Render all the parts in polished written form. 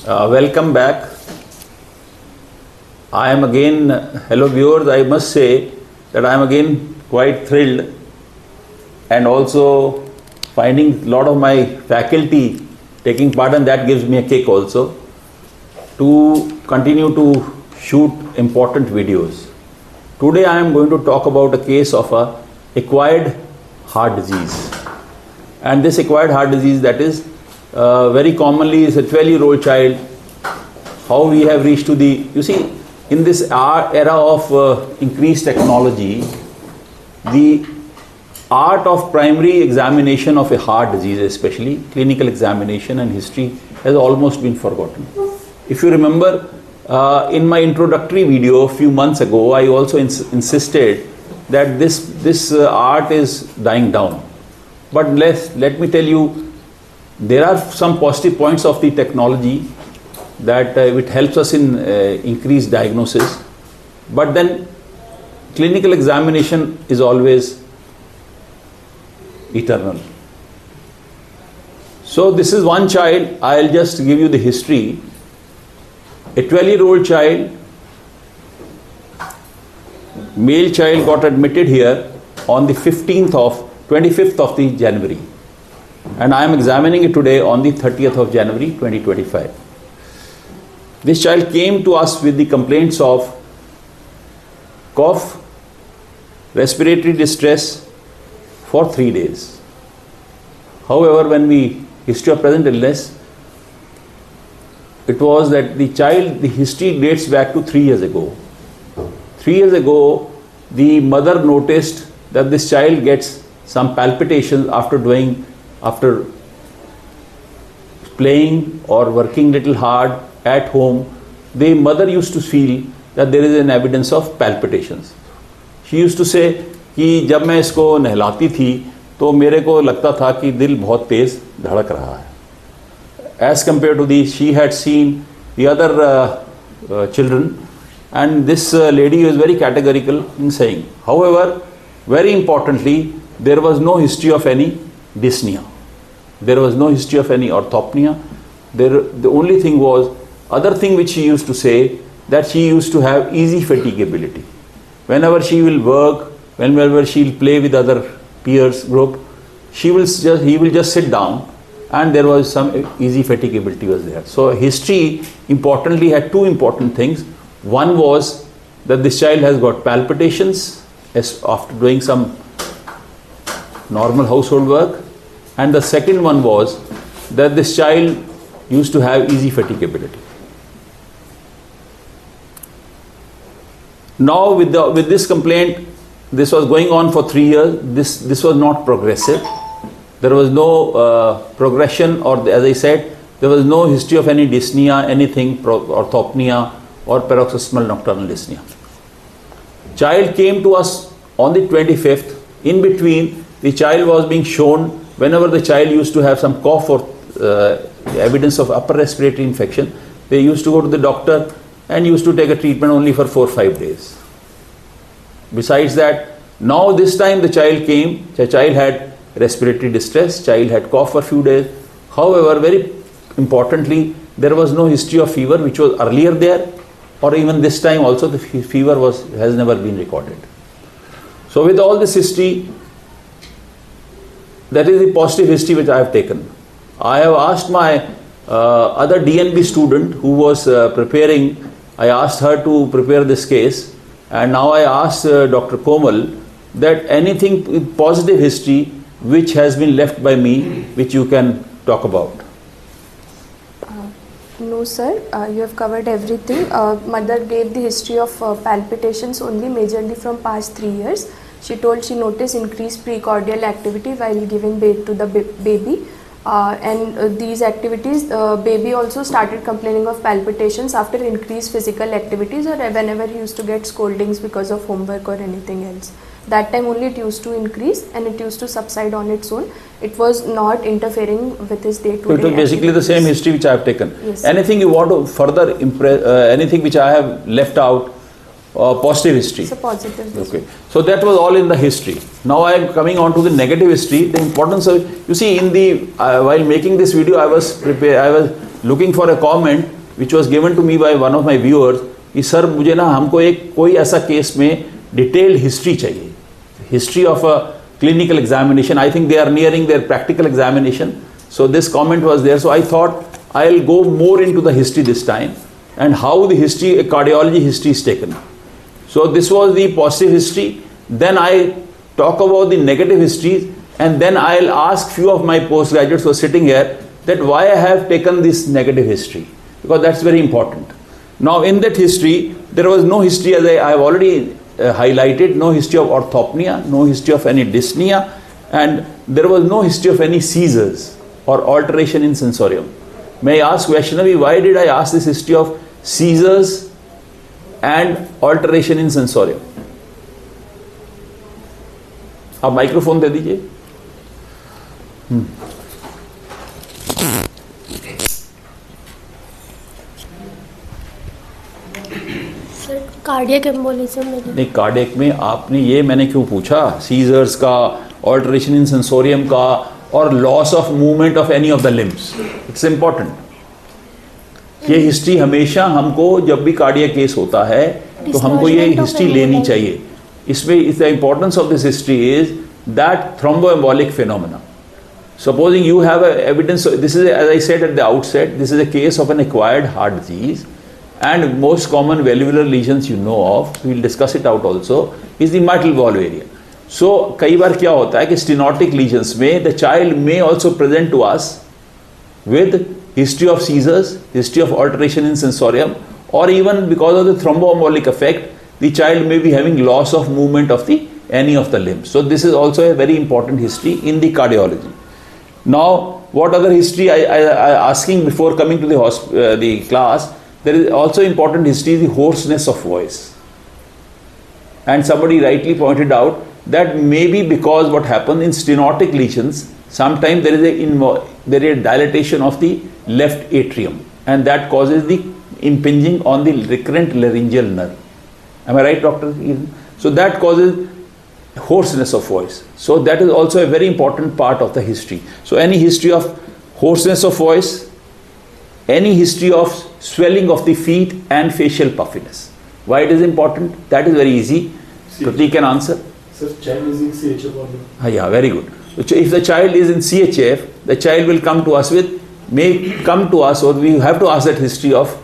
Welcome back. I am again, hello viewers, I must say that I am again quite thrilled and also finding a lot of my faculty taking part, and that gives me a kick also to continue to shoot important videos. Today I am going to talk about a case of a acquired heart disease, and this acquired heart disease that is very commonly is a 12-year-old child. How we have reached to the, you see, in this era of increased technology, the art of primary examination of a heart disease, especially clinical examination and history, has almost been forgotten. If you remember, in my introductory video a few months ago, I also insisted that this art is dying down. But let me tell you, there are some positive points of the technology that it helps us in increased diagnosis, but then clinical examination is always eternal. So this is one child. I'll just give you the history. A 12-year-old child, male child, got admitted here on the 25th of the January, and I am examining it today on the 30th of January 2025. This child came to us with the complaints of cough, respiratory distress for 3 days. However, when we history of present illness, it was that the history dates back to 3 years ago. 3 years ago, the mother noticed that this child gets some palpitations after playing or working little hard at home. The mother used to feel that there is an evidence of palpitations. She used to say कि जब मैं इसको नहलाती थी तो मेरे को लगता था कि दिल बहुत तेज धड़क रहा है. As compared to she had seen the other children, and this lady was very categorical in saying. However, very importantly, there was no history of any dyspnea. There was no history of any orthopnea. The only thing was, other thing which she used to say, that she used to have easy fatigability. Whenever she will work, whenever she will play with other peers group, he will just sit down, and there was some easy fatigability was there. So history importantly had two important things. One was that this child has got palpitations after doing some normal household work, and the second one was that this child used to have easy fatigability. Now with this complaint, this was going on for 3 years. This was not progressive. There was no progression, or as I said, there was no history of any dyspnea, anything, orthopnea or paroxysmal nocturnal dyspnea. Child came to us on the 25th. In between, the child was being shown, whenever the child used to have some cough or evidence of upper respiratory infection, they used to go to the doctor and used to take a treatment only for 4 or 5 days. Besides that, now this time the child came, the child had respiratory distress, child had cough for a few days. However, very importantly, there was no history of fever which was earlier there, or even this time also the fever has never been recorded. So with all this history, that is the positive history which I have taken. I have asked my other DNB student who was preparing, I asked her to prepare this case, and now I asked Dr. Komal that anything with positive history which has been left by me, which you can talk about. No sir, you have covered everything. Mother gave the history of palpitations only, majorly from past 3 years. She told she noticed increased precordial activity while giving birth to the baby. And these activities, baby also started complaining of palpitations after increased physical activities, or whenever he used to get scoldings because of homework or anything else. That time only it used to increase and it used to subside on its own. It was not interfering with his day-to-day So it was basically the same history which I have taken. Yes. Anything you want to further impress, anything which I have left out, positive history? It's a positive history. Okay. So that was all in the history. Now I am coming on to the negative history. The importance of, you see, in the while making this video, I was looking for a comment which was given to me by one of my viewers कि sir मुझे ना हमको एक कोई ऐसा case में detailed history चाहिए, history of a clinical examination. I think they are nearing their practical examination. So this comment was there. So I thought I'll go more into the history this time and how the history, cardiology history is taken. So this was the positive history. Then I talk about the negative histories, and then I'll ask few of my postgraduates who are sitting here that why I have taken this negative history, because that's very important. Now in that history, there was no history, as I have already highlighted, no history of orthopnea, no history of any dyspnea, and there was no history of any seizures or alteration in sensorium. May I ask Vaishnavi, why did I ask this history of seizures and alteration in sensorium? आप microphone दे दीजिए. Cardiac embolism में नहीं, cardiac में आपने ये मैंने क्यों पूछा, सीजर्स का, ऑल्टरेशन इन सेंसोरियम का, और loss of movement of any of the limbs. It's important. ये हिस्ट्री हमेशा हमको जब भी कार्डियक केस होता है तो हमको ये हिस्ट्री लेनी चाहिए. इसमें the importance of this history is that thromboembolic phenomena. Supposing you have a evidence, this is, as I said at the outset, this is a case of an acquired heart disease, and most common valvular lesions you know of, we will discuss it out also, is the mitral valve area. So कई बार क्या होता है कि stenotic lesions में the child may also present to us with history of seizures, history of alteration in sensorium, or even because of the thromboembolic effect, the child may be having loss of movement of the any of the limbs. So this is also a very important history in the cardiology. Now, what other history I asking before coming to the class? There is also important history, the hoarseness of voice. And somebody rightly pointed out that maybe because what happens in stenotic lesions, sometimes there is a dilatation of the left atrium, and that causes the impinging on the recurrent laryngeal nerve. Am I right, Doctor? So that causes hoarseness of voice. So that is also a very important part of the history. So any history of hoarseness of voice, any history of swelling of the feet and facial puffiness. Why it is important? That is very easy. Pratik can answer. Sir, child is in CHF or no? Yeah, very good. So if the child is in CHF, the child will come to us or we have to ask that history of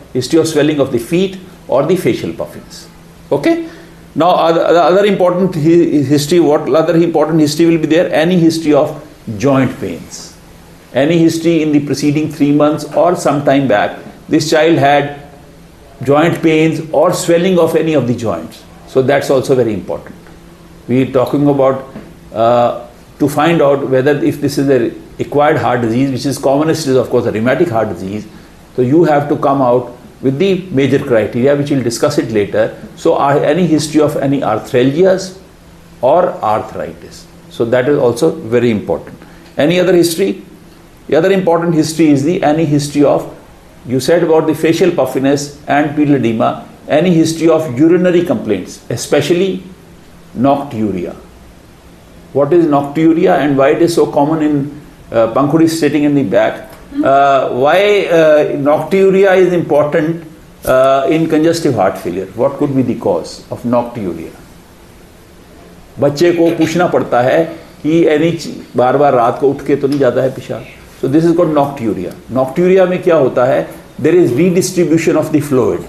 swelling of the feet or the facial puffiness. Okay? Now, the other important history, what other important history will be there? Any history of joint pains. Any history in the preceding 3 months or some time back, this child had joint pains or swelling of any of the joints. So that's also very important. We are talking about to find out whether if this is a acquired heart disease, which is commonest is of course a rheumatic heart disease. So you have to come out with the major criteria, which we'll discuss it later. So any history of any arthralgias or arthritis. So that is also very important. Any other history? The other important history is any history of, you said about the facial puffiness and pedal edema, any history of urinary complaints, especially nocturia. What is nocturia and why it is so common in Pankhuri is sitting in the back. Why nocturia is important in congestive heart failure? What could be the cause of nocturia? बच्चे को पूछना पड़ता है कि बार बार रात को उठ के तो नहीं जाता है पेशाब. So this is called nocturia. Nocturia में क्या होता है? There is redistribution of the fluid,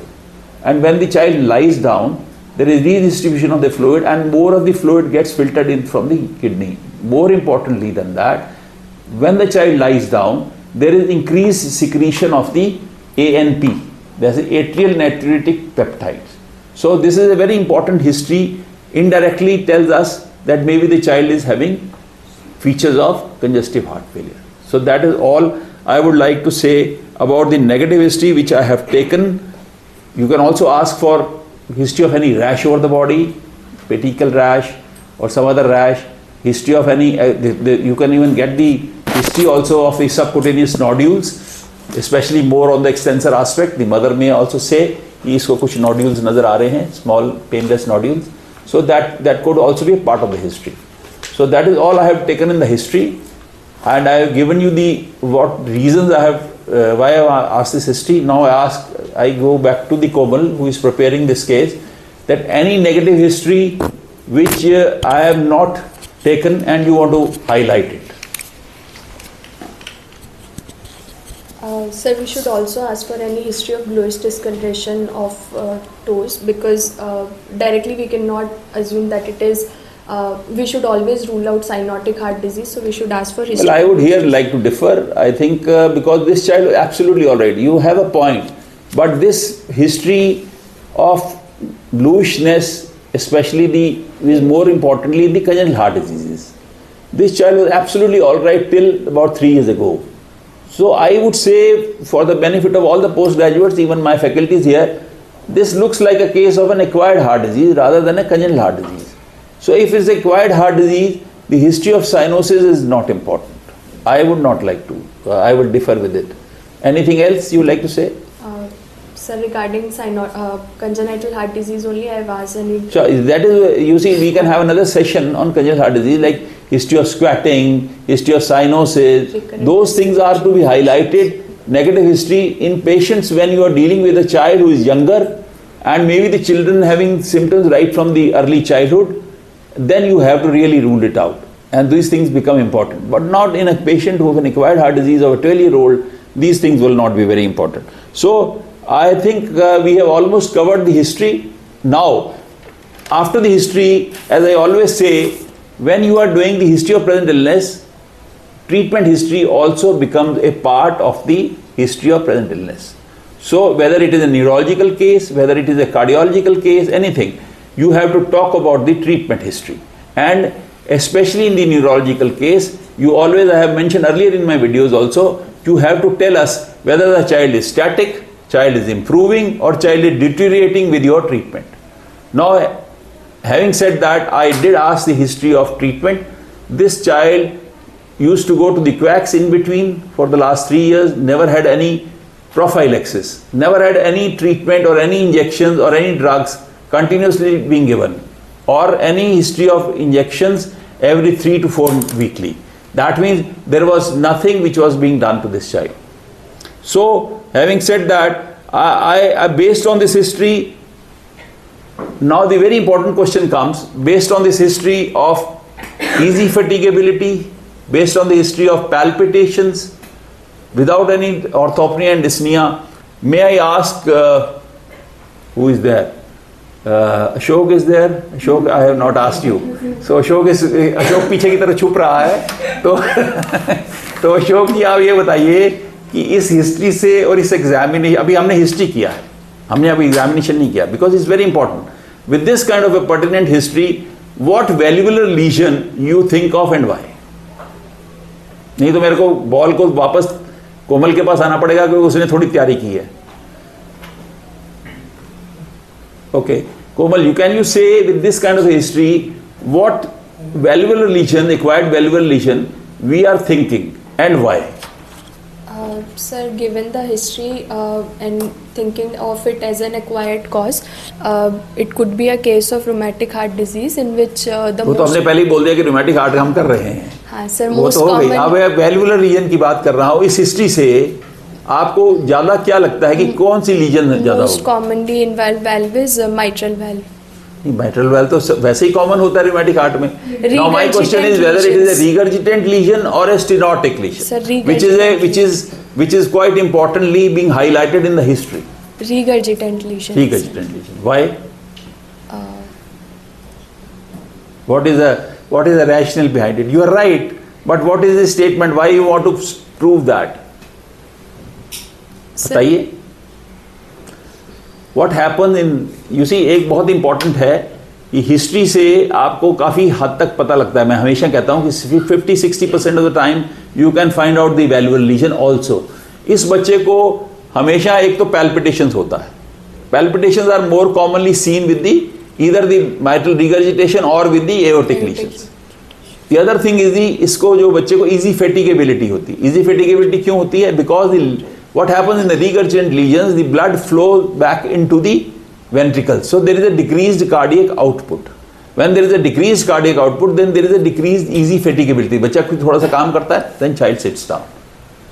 and when the child lies down, there is redistribution of the fluid, and more of the fluid gets filtered in from the kidney. More importantly than that, when the child lies down, there is increased secretion of the ANP, that's the atrial natriuretic peptides. So this is a very important history. Indirectly tells us that maybe the child is having features of congestive heart failure. So that is all I would like to say about the negative history which I have taken. You can also ask for history of any rash over the body, petechial rash or some other rash, history of any, you can even get the history also of the subcutaneous nodules, especially more on the extensor aspect. The mother may also say कि इसको कुछ nodules नज़र आ रहे हैं, small painless nodules. So that could also be a part of the history. So that is all I have taken in the history, and I have given you what reasons I have why I asked this history. Now I go back to the Komal who is preparing this case, that any negative history which I have not taken and you want to highlight it. Sir, we should also ask for any history of bluish discoloration of toes, because directly we cannot assume that it is. We should always rule out cyanotic heart disease, so we should ask for history. Well, I would here like to differ. I think because this child is absolutely all right. You have a point, but this history of bluishness, especially is more importantly the congenital heart diseases. This child was absolutely all right till about 3 years ago. So I would say, for the benefit of all the postgraduates, even my faculties here, this looks like a case of an acquired heart disease rather than a congenital heart disease. So if it's acquired heart disease, the history of cyanosis is not important. I would not like to. I will differ with it. Anything else you would like to say? Sir, regarding congenital heart disease only, I have asked any. So that is, you see, we can have another session on congenital heart disease, like history of squatting, history of cyanosis. Those things are to be highlighted. Negative history in patients when you are dealing with a child who is younger, and maybe the children having symptoms right from the early childhood, then you have to really rule it out. And these things become important. But not in a patient who has an acquired heart disease of a 12-year-old, these things will not be very important. So I think we have almost covered the history. Now, after the history, as I always say, when you are doing the history of present illness, treatment history also becomes a part of the history of present illness. So whether it is a neurological case, whether it is a cardiological case, anything, you have to talk about the treatment history. And especially in the neurological case, you always, I have mentioned earlier in my videos also, you have to tell us whether the child is static, child is improving, or child is deteriorating with your treatment. Now, having said that, I did ask the history of treatment. This child used to go to the quacks in between for the last 3 years, never had any prophylaxis, never had any treatment or any injections or any drugs continuously being given, or any history of injections every 3 to 4 weekly. That means there was nothing which was being done to this child. So, having said that, I based on this history, now the very important question comes, based on this history of easy fatigability, based on the history of palpitations, without any orthopnea and dyspnea, may I ask, who is there? Ashok is there? Ashok, I have not asked you. So Ashok पीछे की तरह छुप रहा है. तो अशोक जी आप ये बताइए कि इस हिस्ट्री से और इस एग्जामिनेशन, अभी हमने हिस्ट्री किया है, हमने अभी एग्जामिनेशन नहीं किया, because it's very important. With this kind of a pertinent history, what valuable lesion you think of and why? नहीं तो मेरे को बॉल को वापस कोमल के पास आना पड़ेगा क्योंकि उसने थोड़ी तैयारी की है. Okay, Komal, can you say with this kind of history, what valuable lesion, acquired valuable lesion we are thinking and why? Sir, given the history and thinking of it as an acquired cause, it could be a case of rheumatic heart disease in which the वो तो हमने पहले ही बोल दिया कि rheumatic heart हम कर रहे हैं. हाँ सर, वो तो हो गई. अब valuable लीजन की बात कर रहा हूँ. इस हिस्ट्री से आपको ज्यादा क्या लगता है कि कौन सी लीजन ज्यादा most commonly involved valve is mitral valve. Mitral valve तो वैसे ही कॉमन होता है rheumatic heart में. Now my question is whether it is a regurgitant lesion or a stenotic lesion, Sir, which is quite importantly being highlighted in the history. Regurgitant lesion. Regurgitant lesion. Why? What is the rationale behind it? You are right, but what is the statement? Why you want to prove that? बताइए. What happens in, you see, एक बहुत important है कि history से आपको काफ़ी हद तक पता लगता है. मैं हमेशा कहता हूँ कि 50-60% of the time you can find out the valuable lesion also. इस बच्चे को हमेशा एक तो पैल्पिटेशंस होता है. Palpitations are more commonly seen with the either the mitral regurgitation और with the aortic lesions. The other thing is the, इसको जो बच्चे को इजी फैटिगेबिलिटी होती है. इजी फैटिगेबिलिटी क्यों होती है? Because what happens in the regurgitant lesions, the blood flows back into the ventricles. So there is a decreased cardiac output. When there is a decreased cardiac output, then there is a decreased easy fatigability. बच्चा कुछ थोड़ा सा काम करता है, then child sits down.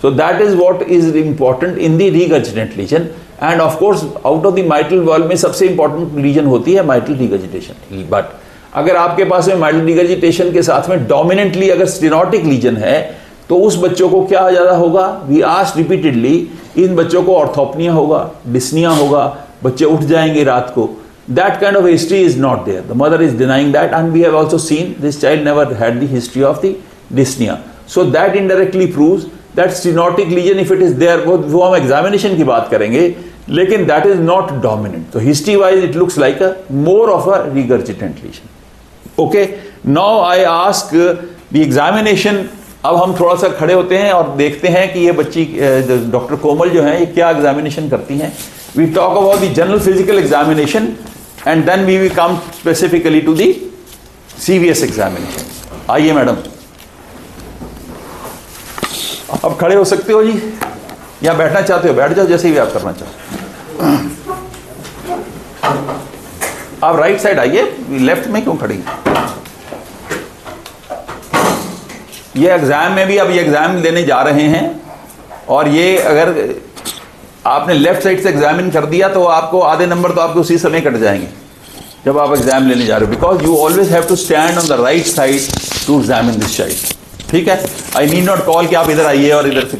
So that is what is important in the regurgitant lesion. And of course out of the mitral valve में सबसे important lesion होती है mitral regurgitation. But अगर आपके पास में mitral regurgitation के साथ में dominantly अगर stenotic lesion है तो उस बच्चों को क्या ज़्यादा होगा? We asked repeatedly, इन बच्चों को ऑर्थोपनिया होगा, डिस्निया होगा, बच्चे उठ जाएंगे रात को. That kind of history is not there. The mother is denying that, and we have also seen this child never had the history of the dyspnea. So that indirectly proves that stenotic lesion, if it is there, वो हम examination की बात करेंगे, लेकिन that is not dominant. So history wise it looks like a more of a regurgitant lesion. Okay. Now I ask the examination. अब हम थोड़ा सा खड़े होते हैं और देखते हैं कि ये बच्ची डॉक्टर कोमल जो है ये क्या एग्जामिनेशन करती हैं. We talk about the general physical examination and then we will come specifically to the CVS examination. आइए मैडम, अब खड़े हो सकते हो जी, या बैठना चाहते हो बैठ जाओ, जैसे भी आप करना चाहो. आप राइट साइड आइए, लेफ्ट में क्यों खड़ी? ये एग्ज़ाम में भी अब ये एग्ज़ाम लेने जा रहे हैं और ये अगर आपने लेफ्ट साइड से एग्जामिन कर दिया तो आपको आधे नंबर तो आपको उसी समय कट जाएंगे जब आप एग्जाम लेने जा रहे हो, because you always have to stand on the right side to examine this child. ठीक है, आई नीड नॉट कॉल कि आप इधर आइए और इधर से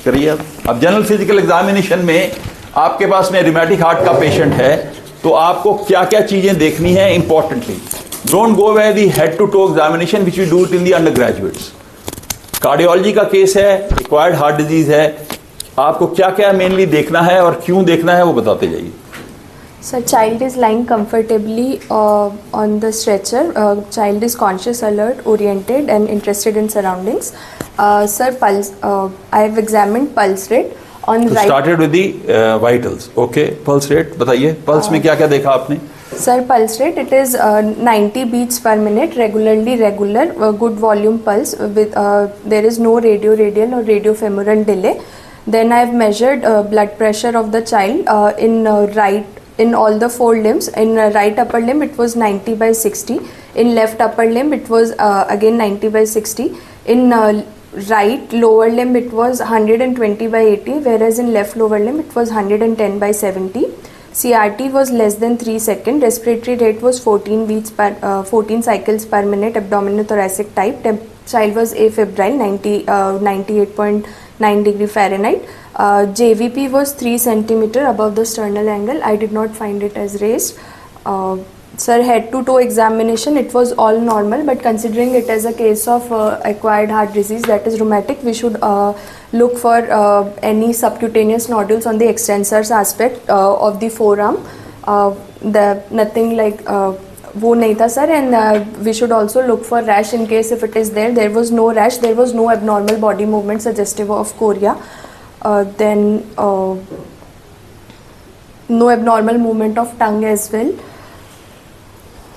करिए. अब जनरल फिजिकल एग्जामिनेशन में आपके पास में रिमेटिक हार्ट का पेशेंट है तो आपको क्या क्या चीज़ें देखनी है importantly. Don't go way the head to toe examination which we do it in the undergraduates. Cardiology का केस है, एक्वायर्ड हार्ट डिजीज है, आपको क्या क्या मेनली देखना है और क्यों देखना है वो बताते जाइए. Sir, child is lying comfortably on the stretcher. Child is conscious, alert, oriented and interested in surroundings. Sir, pulse. I have examined pulse rate on right. Started with the vitals. Okay, pulse rate बताइए. Pulse में क्या क्या देखा आपने? Sir, pulse rate, it is 90 beats per minute, regular, good volume pulse. With there is no radial or radiofemoral delay. Then I have measured blood pressure of the child in all the four limbs. In right upper limb it was 90/60. In left upper limb it was again 90/60. In right lower limb it was 120/80, whereas in left lower limb it was 110/70. CRT was less than 3 seconds. Respiratory rate was 14 cycles per minute. Abdominothoracic type. Child was afebrile, 98.9 degree Fahrenheit. JVP was 3 centimeter above the sternal angle. I did not find it as raised. Sir, head to toe examination, it was all normal, but considering it as a case of acquired heart disease, that is rheumatic, we should look for any subcutaneous nodules on the extensors aspect of the forearm. Nothing like वो नहीं था sir, and we should also look for rash in case if it is there. There was no rash, there was no abnormal body movement suggestive of chorea. Then no abnormal movement of tongue as well.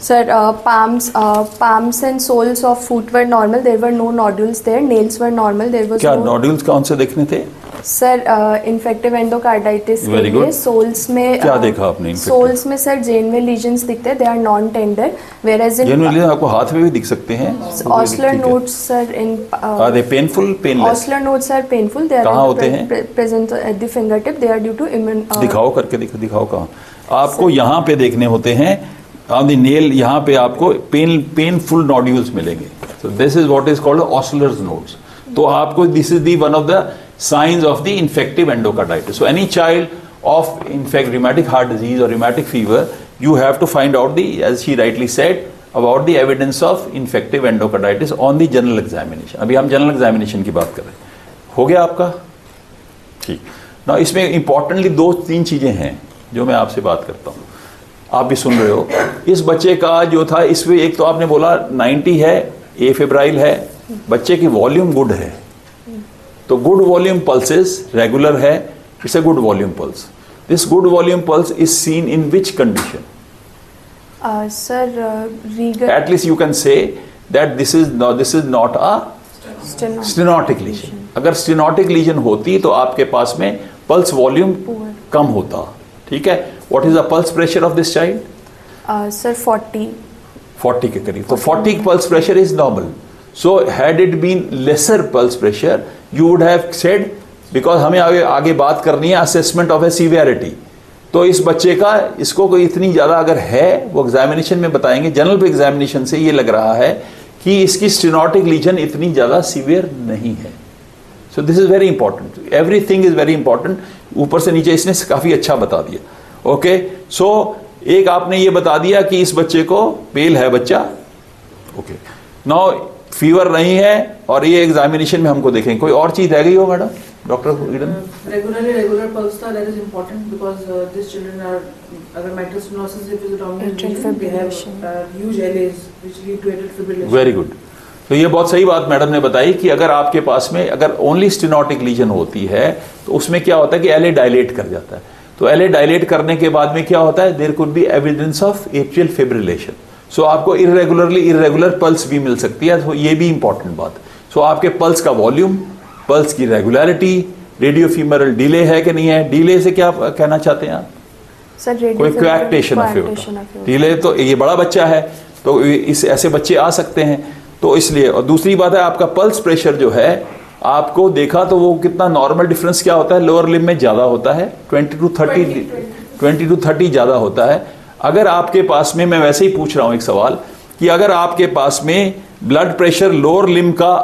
Sir, palms and soles of foot were normal. There were no nodules there. Nails were normal. There was क्या no nodules कौन से देखने थे? Sir infective endocarditis के Very लिए good. Soles में क्या देखा आपने infective? सोल्स में सर जेनवे लीजन्स दिखते हैं. They are non tender, whereas in generally आपको हाथ में भी दिख सकते हैं. Osler nodes sir in Are they painful, painless? Osler nodes are painful. They कहाँ होते हैं? Are present at the finger tip. They are due to immune. दिखाओ करके दिखाओ कहाँ. आपको यहाँ पे देखने होते हैं ऑन द नेल. यहाँ पे आपको पेनफुल नोड्यूल्स मिलेंगे. So this is what is called Osler's nodes. तो आपको this is the one of the signs of the infective endocarditis. So any child of rheumatic heart disease or rheumatic fever, you have to find out as she rightly said, about the evidence of infective endocarditis on the general examination. अभी हम general examination की बात कर रहे हैं. हो गया आपका? ठीक. Now इसमें importantly 2-3 चीजें हैं जो मैं आपसे बात करता हूँ. आप भी सुन रहे हो. इस बच्चे का जो था इसमें एक तो आपने बोला 90 है, afebrile है, बच्चे की वॉल्यूम गुड है. तो गुड वॉल्यूम पल्सेस रेगुलर है. It's a good volume pulse. This good volume pulse is seen in which condition? Sir at least you can say that this is not a stenotic lesion. अगर stenotic lesion होती तो आपके पास में pulse volume कम होता. ठीक है. What is the pulse pressure of this child? Sir 40 के करीब. तो 40 pulse pressure is normal. So had it been lesser pulse pressure, you would have said because हमें आगे बात करनी है असेसमेंट ऑफ ए सीवियरिटी। तो इस बच्चे का, इसको कोई इतनी ज़्यादा अगर है, वो एग्जामिनेशन में बताएंगे, जनरल एग्जामिनेशन से ये लग रहा है कि इसकी स्टेनोटिक लीजन इतनी ज़्यादा सीवियर नहीं है। So this is very important, everything is very important. ऊपर से नीचे इसने काफ़ी अच्छा बता दिया। ओके, सो एक आपने ये बता दिया कि इस बच्चे को पेल है बच्चा। ओके, नाउ फीवर नहीं है, और ये एग्जामिनेशन में हमको देखेंगे। कोई और चीज़ रह गई हो मैडम? डॉक्टर regular pulse था, that is important because these children are, अगर mitral stenosis is the dominant reason, they have huge LAs which lead to atrial fibrillation. Very good. तो ये बहुत सही बात मैडम ने बताई कि अगर आपके पास में अगर ओनली स्टेनोटिक लीजन होती है तो उसमें क्या होता है कि एलए डायलेट कर जाता है। तो एलए डायलेट करने के बाद में क्या होता है, there could be evidence of atrial fibrillation. So आपको इरेगुलर पल्स भी मिल सकती है, तो ये भी इंपॉर्टेंट बात। सो आपके पल्स का वॉल्यूम, पल्स की रेगुलरिटी, रेडियो फीमरल डिले है कि नहीं है। डिले से क्या कहना चाहते हैं आप? सर कोई क्वैक्टेशन ऑफ एओर्टा। डिले तो ये बड़ा बच्चा है तो इस ऐसे बच्चे आ सकते हैं, तो इसलिए। और दूसरी बात है आपका पल्स प्रेशर जो है, आपको देखा तो वो कितना नॉर्मल डिफरेंस क्या होता है, लोअर लिम्ब में ज़्यादा होता है, 20 to 30 ज़्यादा होता है। अगर आपके पास में, मैं वैसे ही पूछ रहा हूँ एक सवाल, कि अगर आपके पास में ब्लड प्रेशर लोअर लिम्ब का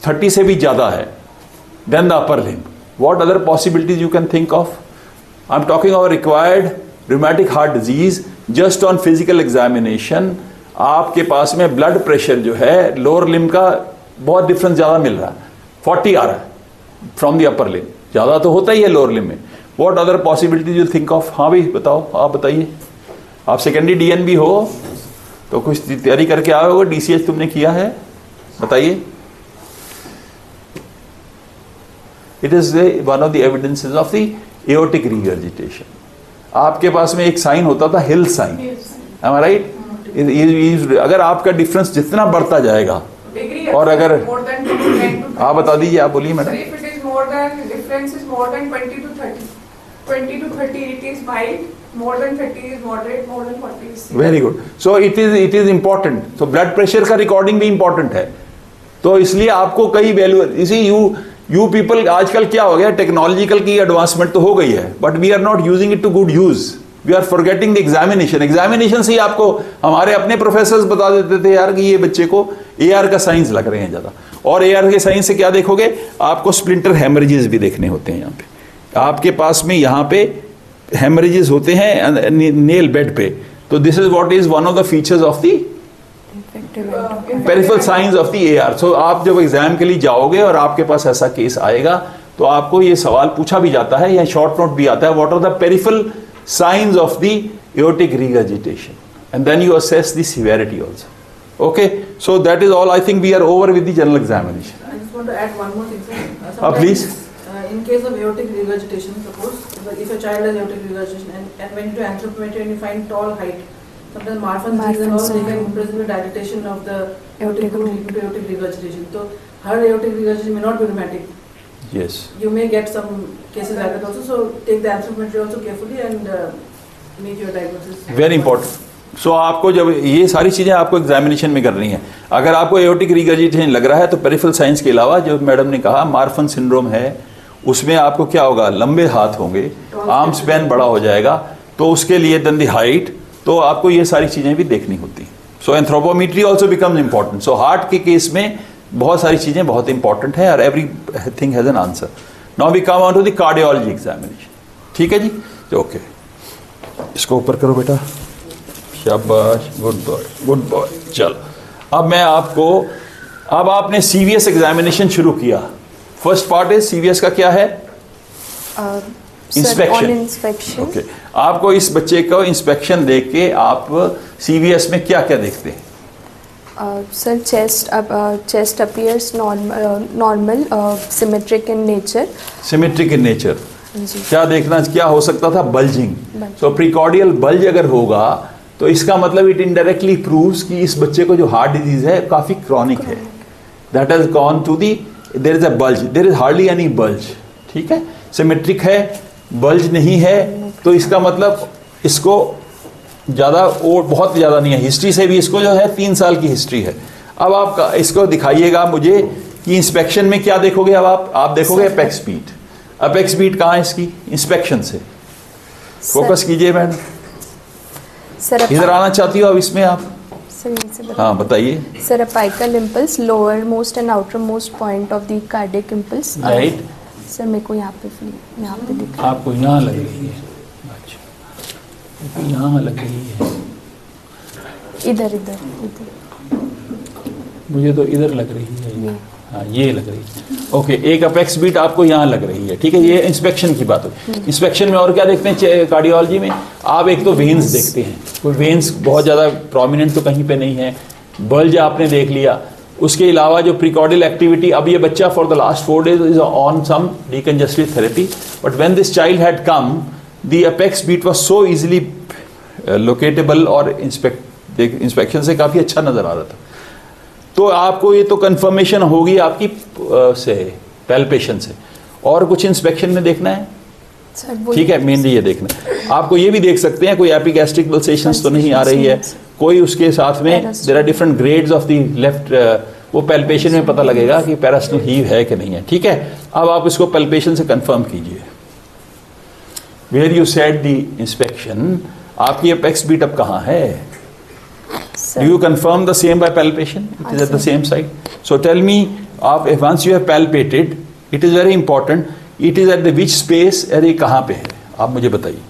30 से भी ज़्यादा है than the upper limb, what other possibilities you can think of? I'm talking about required rheumatic heart disease, just on physical examination आपके पास में ब्लड प्रेशर जो है लोअर लिम्ब का बहुत डिफरेंस ज़्यादा मिल रहा है, 40 आ रहा है फ्रॉम द अपर लिम्ब, ज़्यादा तो होता ही है लोअर लिम्ब में। what other possibilities you think of? हाँ भाई बताओ, आप बताइए। आप सेकेंडरी DNB हो तो कुछ तैयारी करके आए होगे, DCH तुमने किया है, बताइए। It is one of the evidences of the aortic regurgitation. आपके पास में एक साइन होता था हिल साइन, am I right? अगर आपका डिफरेंस जितना बढ़ता जाएगा, और अगर आप बता दीजिए, आप बोलिए madam. If it is more than, difference is more than 20 to 30. 20 to 30 it is mild, more than 30 is moderate, more than 40 is severe. Very good. So it is important. तो ब्लड प्रेशर का recording भी important है, तो इसलिए आपको कई value, इसी you people, आजकल क्या हो गया, टेक्नोलॉजिकल की एडवांसमेंट तो हो गई है, but we are not using it to good use, we are forgetting the examination से ही आपको हमारे अपने प्रोफेसर्स बता देते थे यार कि ये बच्चे को AR का साइंस लग रहे हैं ज़्यादा। और AR के साइंस से क्या देखोगे, आपको स्प्लिंटर हेमरेजेस भी देखने होते हैं। यहाँ पे आपके पास में यहाँ पे हेमरेजेस होते हैं नेल बेड पे, तो this is what is one of the features of the peripheral signs of the AR। सो आप जब एग्जाम के लिए जाओगे और आपके पास ऐसा केस आएगा तो आपको ये सवाल पूछा भी जाता है या शॉर्ट नोट भी आता है, what are the peripheral signs of the aortic regurgitation, and then you assess the severity also. Okay, so that is all. I think we are over with the general examination. I just want to add one more thing, sir. Please. In case of aortic regurgitation, suppose if a child has aortic regurgitation and when you do anthropometry and you find tall height, sometimes Marfan's disease and all, they can present a dilatation of the aortic root leading to aortic regurgitation. So her aortic regurgitation may not be rheumatic. Yes. You may get some cases like that also. So take the anthropometry also carefully and make your diagnosis. Very important. सो आपको जब ये सारी चीज़ें आपको examination में करनी है, अगर आपको एओर्टिक रिगर्जिटेशन लग रहा है तो पेरिफेरल साइंस के अलावा जो मैडम ने कहा मार्फन सिंड्रोम है, उसमें आपको क्या होगा, लंबे हाथ होंगे, आर्म स्पैन बड़ा हो जाएगा, तो उसके लिए देन द हाइट, तो आपको ये सारी चीज़ें भी देखनी होती हैं। So anthropometry also becomes important. So heart के केस में बहुत सारी चीज़ें बहुत इंपॉर्टेंट है और everything has an answer. Now we come on to the cardiology examination. ठीक है जी, ओके, इसको ऊपर करो बेटा, शाबाश, गुड बॉय, गुड बॉय। चलो अब मैं आपको, अब आपने CVS एग्जामिनेशन शुरू किया। फर्स्ट पार्ट है CVS का, क्या है, इंस्पेक्शन। ओके, आपको इस बच्चे को इंस्पेक्शन देख के आप CVS में क्या क्या देखते हैं? Sir chest appears normal, symmetric in nature. Symmetric in nature, क्या देखना, क्या हो सकता था, बल्जिंग। सो प्रीकॉर्डियल बल्ज अगर होगा तो इसका मतलब इट इनडायरेक्टली प्रूव्स कि इस बच्चे को जो हार्ट डिजीज है काफ़ी क्रॉनिक है। That has gone to the, there is a bulge, there is hardly any bulge. ठीक है, सिमेट्रिक है, बल्ज नहीं है, तो इसका मतलब इसको ज़्यादा और बहुत ज़्यादा नहीं है। हिस्ट्री से भी इसको जो है 3 साल की हिस्ट्री है। अब आप इसको दिखाइएगा मुझे कि इंस्पेक्शन में क्या देखोगे। अब आप देखोगे अपेक्स बीट। अपेक्स बीट कहाँ है इसकी? इंस्पेक्शन से। फोकस कीजिए मैडम, सर इधर आना चाहती हो अब इसमें आप? सर यहीं से हाँ बताइए। Sir apical impulse lower most and outer most point of the cardiac impulse. Right. Sir मेरे को यहाँ पे दिख रहा है। आपको यहाँ लग रही है? अच्छा, यहाँ लग रही है। इधर मुझे तो इधर लग रही है। हाँ ये लग रही है। ओके, एक अपेक्स बीट आपको यहाँ लग रही है, ठीक है। ये इंस्पेक्शन की बात है। इंस्पेक्शन में और क्या देखते हैं कार्डियोलॉजी में? आप एक तो वेन्स देखते हैं, कोई वेन्स बहुत ज़्यादा प्रोमिनेंट तो कहीं पे नहीं है, बल्ज आपने देख लिया। उसके अलावा जो प्रीकॉर्डियल एक्टिविटी, अब ये बच्चा for the last 4 days is on some decongestive therapy, but when this child had come the apex beat was so easily locatable और इंस्पेक्शन से काफ़ी अच्छा नज़र आ रहा था। तो आपको ये तो कंफर्मेशन होगी आपकी से पैल्पेशन से। और कुछ इंस्पेक्शन में देखना है? ठीक है, मेनली ये देखना है। आपको ये भी देख सकते हैं कोई एपिगैस्ट्रिक पल्सेशंस तो नहीं आ रही है, कोई उसके साथ में there are different grades of the left, वो पैल्पेशन में पता लगेगा कि पैरास्टल हीव है कि नहीं है, ठीक है। अब आप इसको पैल्पेशन से कंफर्म कीजिए। Where you said the inspection, आपकी अपेक्स बीट अब कहाँ है? Do you confirm the same by palpation? It is at the same site. So tell me, once you have palpated, it is very important. It is at the which space? अरे कहाँ पे है? आप मुझे बताइए।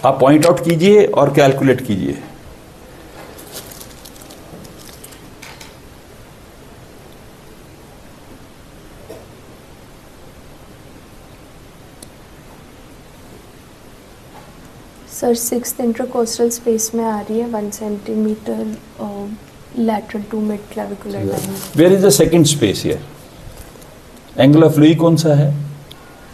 आप पॉइंट आउट कीजिए और कैलकुलेट कीजिए। सर 6th इंटरकोस्टल स्पेस में आ रही है, 1 centimetre lateral to mid clavicular line. Where is the second space here? Angle of Louis कौन सा है?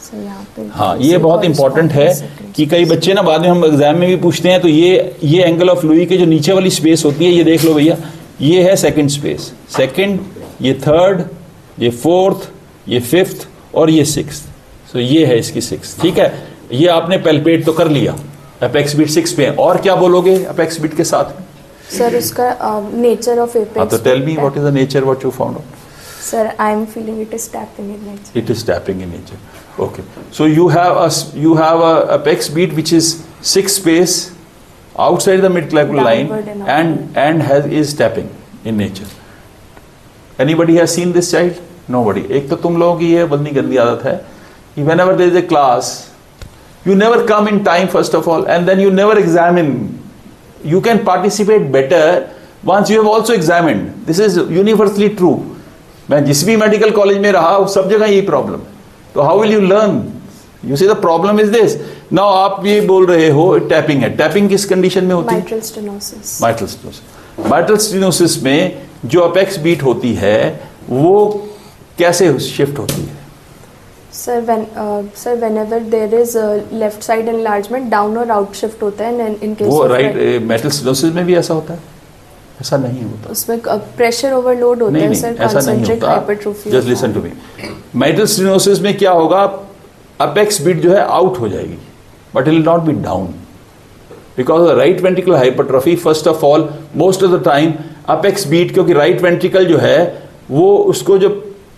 सर यहाँ पे। हाँ, ये बहुत इंपॉर्टेंट है कि कई बच्चे ना बाद में हम एग्जाम में भी पूछते हैं, तो ये एंगल ऑफ लुई के जो नीचे वाली स्पेस होती है, ये देख लो भैया, ये है सेकंड स्पेस। सेकंड, ये थर्ड, ये फोर्थ, ये फिफ्थ और ये सिक्स्थ। सो ये है इसकी सिक्स्थ, ठीक है। ये आपने पैल्पेट तो कर लिया, अपेक्स बीट 6 पे। और क्या बोलोगे अपेक्स बीट के साथ में? सर उसका नेचर ऑफ एपेक्स। तो tell me what is the nature, what you found out? Sir, I am feeling it is tapping in nature. It is tapping in nature. Okay. So you have a apex beat which is 6 space outside the midclavicular line and is tapping in nature. Anybody has seen this child? Nobody. एक तो तुम लोगों की ये बंदी गंदी आदत है कि whenever there is a class, you never come in time first of all, and then you never examine. You can participate better once you have also examined. This is universally true. मैं जिस भी medical college में रहा उस सब जगह यही problem है। तो how will you learn? You see the problem is this. Now आप ये बोल रहे हो टैपिंग है। टैपिंग किस कंडीशन में होती है? Mitral stenosis. Mitral stenosis. Mitral stenosis में जो अपेक्स बीट होती है वो कैसे शिफ्ट होती है? Sir, whenever there is a left side enlargement, down or out shift होता है, and in case वो of राइट मेटल स्टेनोसिस में भी ऐसा होता है? ऐसा नहीं होता। उसमें प्रेशर ओवरलोड होता है सर, ऐसा नहीं होता। Just listen to me. Mitral stenosis में क्या होगा? अपेक्स बीट जो है आउट हो जाएगी, but it will not be down because right ventricle hypertrophy. First of all, most of the time apex beat, क्योंकि राइट वेंट्रिकल जो है वो उसको जो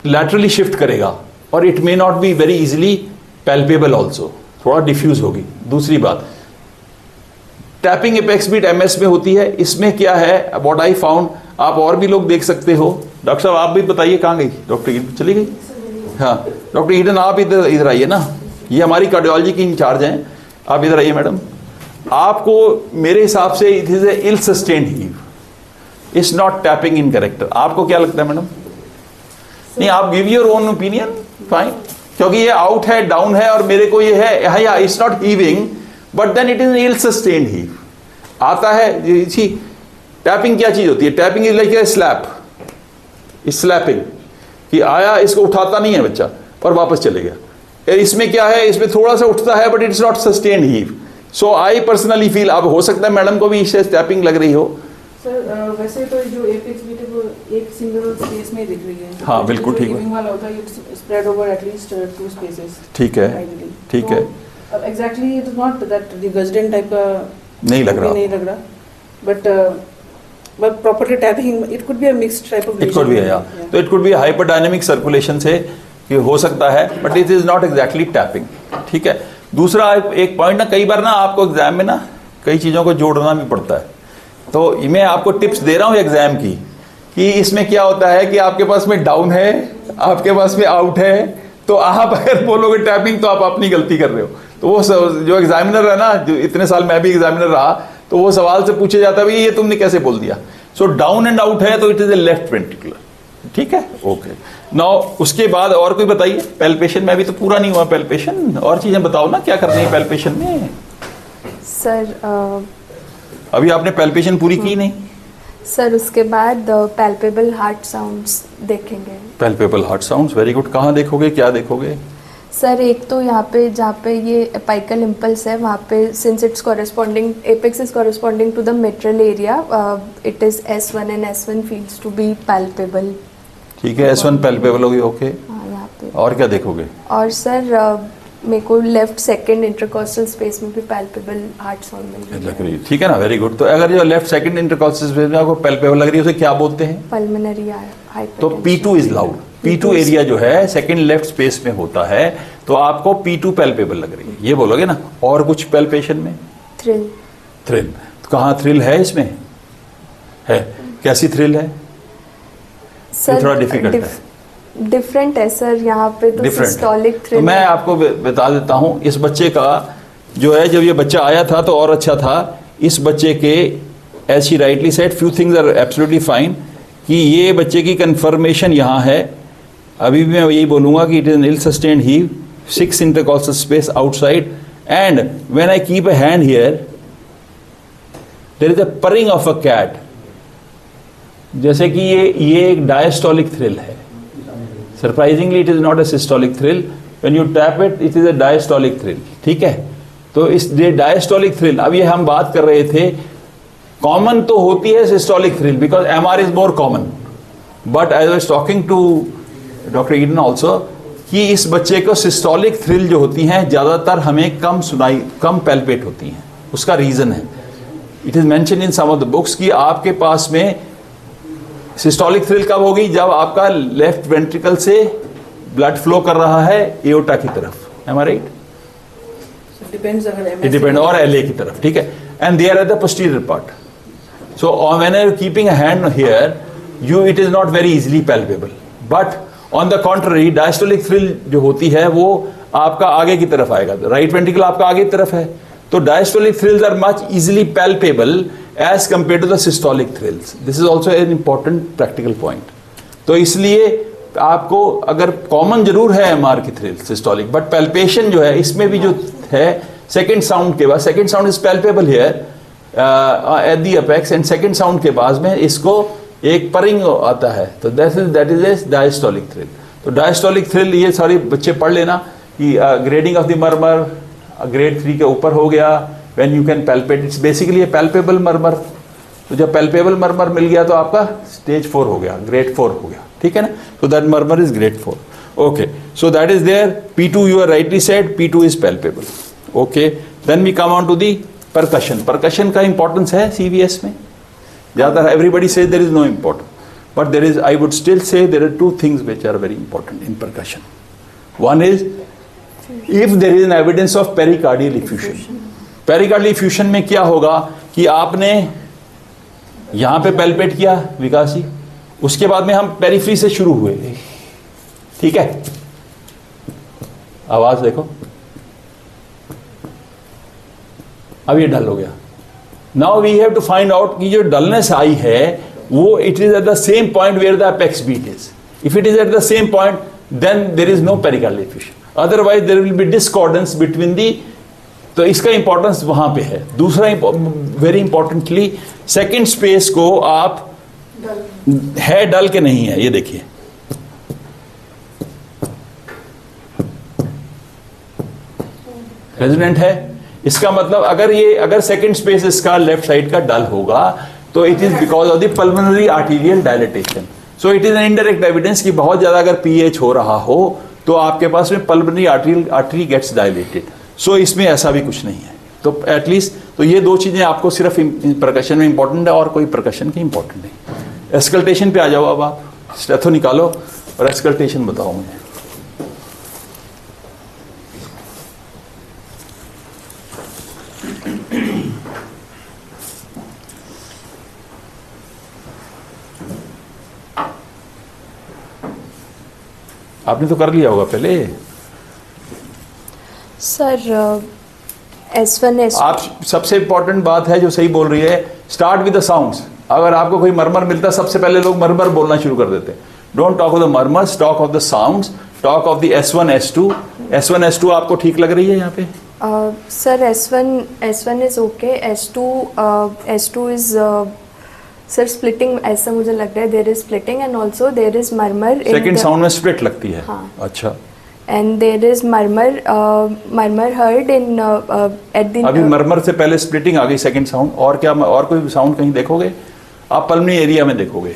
लैटरली शिफ्ट करेगा, और it may not be very easily palpable also, थोड़ा diffuse होगी। दूसरी बात, टैपिंग अपेक्स बीट एमएस में होती है। इसमें क्या है, व्हाट आई फाउंड, आप और भी लोग देख सकते हो। डॉक्टर साहब आप भी बताइए, कहाँ गई डॉक्टर ईडन? चली गई? हाँ डॉक्टर ईडन आप इधर आइए ना, ये हमारी कार्डियोलॉजी की इंचार्ज हैं, आप इधर आइए मैडम। आपको मेरे हिसाब से it is a ill sustained heave, it's not tapping in character. आपको क्या लगता है मैडम? नहीं, आप give your own opinion, fine. क्योंकि ये आउट है, डाउन है, और मेरे को ये है, या it's not heaving, but then it is ill sustained heave. आता है जी। टैपिंग क्या चीज होती है? Tapping is like a slap, slapping, कि आया, इसको उठाता नहीं है बच्चा और वापस चले गया। इसमें क्या है, इसमें थोड़ा सा उठता है, but it's not sustained heave. So I personally feel, अब हो सकता है मैडम को भी इससे टैपिंग लग रही हो। सर वैसे तो जो एपेक्स बीट है वो एक सिंगल स्पेस में दिख रही है। हाँ बिल्कुल ठीक है। वाला होता है, it's spread over at least 2 spaces. ठीक है, ठीक है। Exactly it is not that regurgitant type का नहीं लग रहा, but properly tapping, it could be a mixed type of, it could be, या तो it could be hyperdynamic circulation से, कि हो सकता है, but it is not exactly tapping, ठीक है। दूसरा एक पॉइंट ना, कई बार ना आपको एग्जाम में ना कई चीज़ों को जोड़ना भी पड़ता है, तो मैं आपको टिप्स दे रहा हूँ एग्जाम की, कि इसमें क्या होता है कि आपके पास में डाउन है, आपके पास में आउट है, तो आप अगर बोलोगे टैपिंग तो आप अपनी गलती कर रहे हो। तो वो जो एग्जामिनर है ना, जो इतने साल मैं भी एग्जामिनर रहा, तो वो सवाल से पूछे जाता है भाई ये तुमने कैसे बोल दिया। सो डाउन एंड आउट है तो it is A left ventricular, ठीक है, ओके। नाउ उसके बाद और कोई बताइए, पैल्पेशन में अभी तो पूरा नहीं हुआ पैल्पेशन, और चीजें बताओ ना क्या करनी है पैल्पेशन में। सर अभी आपने पैल्पेशन पूरी की नहीं सर, उसके बाद पैल्पेबल हार्ट साउंड्स देखेंगे। Palpable heart sounds, very good. कहाँ देखोगे, क्या देखोगे? सर एक तो यहाँ पे जहाँ पे ये एपाइकल इम्पल्स है वहाँ पे, since it's corresponding, apex is corresponding to the mitral area, it is S1 and S1 feels to be palpable. ठीक है, S1 पैल्पेबल होगी, ओके। हाँ यहाँ पे। और क्या देखोगे? और सर मेरे को लेफ्ट सेकंड इंटरकॉस्टल स्पेस में भी पैल्पेबल हार्ट साउंड लग रही है, ठीक है ना, वेरी गुड। तो अगर जो लेफ्ट सेकंड इंटरकॉस्टल स्पेस में आपको पैल्पेबल लग रही है उसे क्या बोलते हैं? पल्मोनरी तो P2 is loud. P2 area जो है सेकंड लेफ्ट स्पेस में होता है, तो आपको P2 पैल्पेबल लग रही है, ये बोलोगे ना। और कुछ पैल्पेशन में? थ्रिल। थ्रिल, तो कहाँ थ्रिल है इसमें? है, कैसी थ्रिल है? सर थोड़ा डिफिकल्ट है, डिफरेंट है सर, यहाँ पे तो सिस्टोलिक थ्रिल। तो मैं आपको बता देता हूँ, इस बच्चे का जो है, जब ये बच्चा आया था तो और अच्छा था। इस बच्चे के, as she rightly said, few things are absolutely fine, कि ये बच्चे की कंफर्मेशन यहाँ है। अभी भी मैं यही बोलूँगा कि it is an ill sustained heave, 6 intercostal space outside, and when I keep a hand here there is a purring of a cat, जैसे कि ये एक डायस्टोलिक थ्रिल है। Surprisingly it is not a systolic thrill, when you tap it it is a diastolic thrill, ठीक है। तो इस diastolic thrill, अब ये हम बात कर रहे थे, कॉमन तो होती है systolic thrill because MR is more common, but I was talking to doctor Eden also कि इस बच्चे को सिस्टोलिक थ्रिल जो होती हैं ज़्यादातर हमें कम पैल्पेट होती हैं। उसका रीज़न है, it is mention in some of the books, कि आपके पास में सिस्टोलिक थ्रिल कब होगी? जब आपका लेफ्ट वेंट्रिकल से ब्लड फ्लो कर रहा है एओर्टा की तरफ, am I right? It depend, और LA की तरफ, ठीक है। And there at the posterior part, so when you keeping a hand here, you it is not very easily palpable, but on the contrary diastolic thrill जो होती है वो आपका आगे की तरफ आएगा, राइट वेंट्रिकल आपका आगे की तरफ है, तो diastolic thrills are much easily palpable as compare to the systolic thrills. This is also an important practical point. तो इसलिए आपको, अगर कॉमन जरूर है MR की थ्रिल सिस्टोलिक, बट पैल्पेशन जो है इसमें भी जो है सेकेंड साउंड के बाद, second sound is palpable here at the apex, and second sound के बाद में इसको एक परिंग आता है, तो that is a diastolic thrill. तो डायस्टोलिक थ्रिल ये सारे बच्चे पढ़ लेना कि grading of the murmur grade 3 के ऊपर हो गया, when you can palpate, it's basically A palpable murmur. तो जब पैल्पेबल मर्मर मिल गया तो आपका स्टेज 4 हो गया, ग्रेड 4 हो गया, ठीक है ना। So that murmur is grade 4, okay. So that is there, P2 you are rightly said, P2 is palpable, okay. Then we come on to the percussion. Percussion का importance है CVS में ज़्यादा, everybody says there is no importance, but there is, I would still say there are 2 things which are very important in percussion. One is if there is an evidence of pericardial effusion. Pericardial effusion में क्या होगा कि आपने यहाँ पे palpate किया विकास जी, उसके बाद में हम पेरिफेरी से शुरू हुए, ठीक है। आवाज देखो, अब ये डल हो गया। Now we have to find out कि जो डलनेस आई है वो it is at the same point where the apex beat is. If it is at the same point then there is no pericardial effusion, otherwise there will be discordance between the. तो इसका importance वहां पे है। दूसरा very importantly, second space को आप है डल के नहीं है, ये देखिए रेजोनेंट है। इसका मतलब अगर सेकंड स्पेस इसका लेफ्ट साइड का डल होगा तो it is because of the pulmonary arterial dilatation. So it is an indirect evidence कि बहुत ज्यादा अगर पीएच हो रहा हो तो आपके पास में पल्मोनरी आर्टरी गेट्स डायलेटेड। सो इसमें ऐसा भी कुछ नहीं है। तो एटलीस्ट तो ये 2 चीजें आपको सिर्फ परकशन में इंपॉर्टेंट है और कोई परकशन की इंपॉर्टेंट नहीं। एस्कल्टेशन पे आ जाओ, अब आप स्टेथो निकालो और एस्कल्टेशन बताओ मुझे। आपने तो कर लिया होगा पहले। सर S1 S2 आप सबसे इंपॉर्टेंट बात है जो सही बोल रही है, स्टार्ट विद द साउंड्स। अगर आपको कोई मरमर मिलता है सबसे पहले लोग मरमर बोलना शुरू कर देते हैं। Don't talk of the murmurs, talk of the sounds, talk of the S1 S2। S1 S2 आपको ठीक लग रही है यहाँ पे? Sir S1 is okay, S2 is sir splitting, ऐसा मुझे लग रहा है। There is splitting and also there is murmur. Second sound में स्प्लिट लगती है। हाँ। अच्छा, and there is murmur heard in at the. अभी मरमर से पहले स्प्लिटिंग आ गई सेकंड साउंड। और क्या, और कोई साउंड कहीं देखोगे आप? पल्मनी एरिया में देखोगे,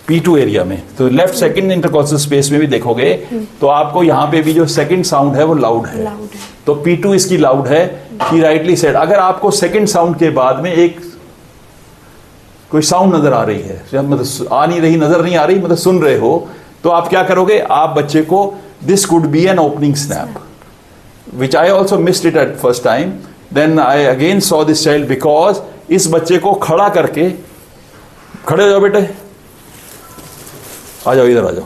P2 एरिया में, तो लेफ्ट सेकंड इंटरकॉस्टल स्पेस में भी देखोगे तो आपको यहाँ पे भी जो सेकंड साउंड है वो लाउड है। तो P2 इसकी लाउड है। She rightly said. अगर आपको सेकंड साउंड के बाद में एक कोई साउंड नजर आ रही है, मतलब आ नहीं रही, नजर नहीं आ रही, मतलब सुन रहे हो, तो आप क्या करोगे? आप बच्चे को, this could be an opening snap, which I also missed it at first time, then I again saw this child, because इस बच्चे को खड़ा करके, खड़े हो जाओ बेटे, आ जाओ, इधर आ जाओ।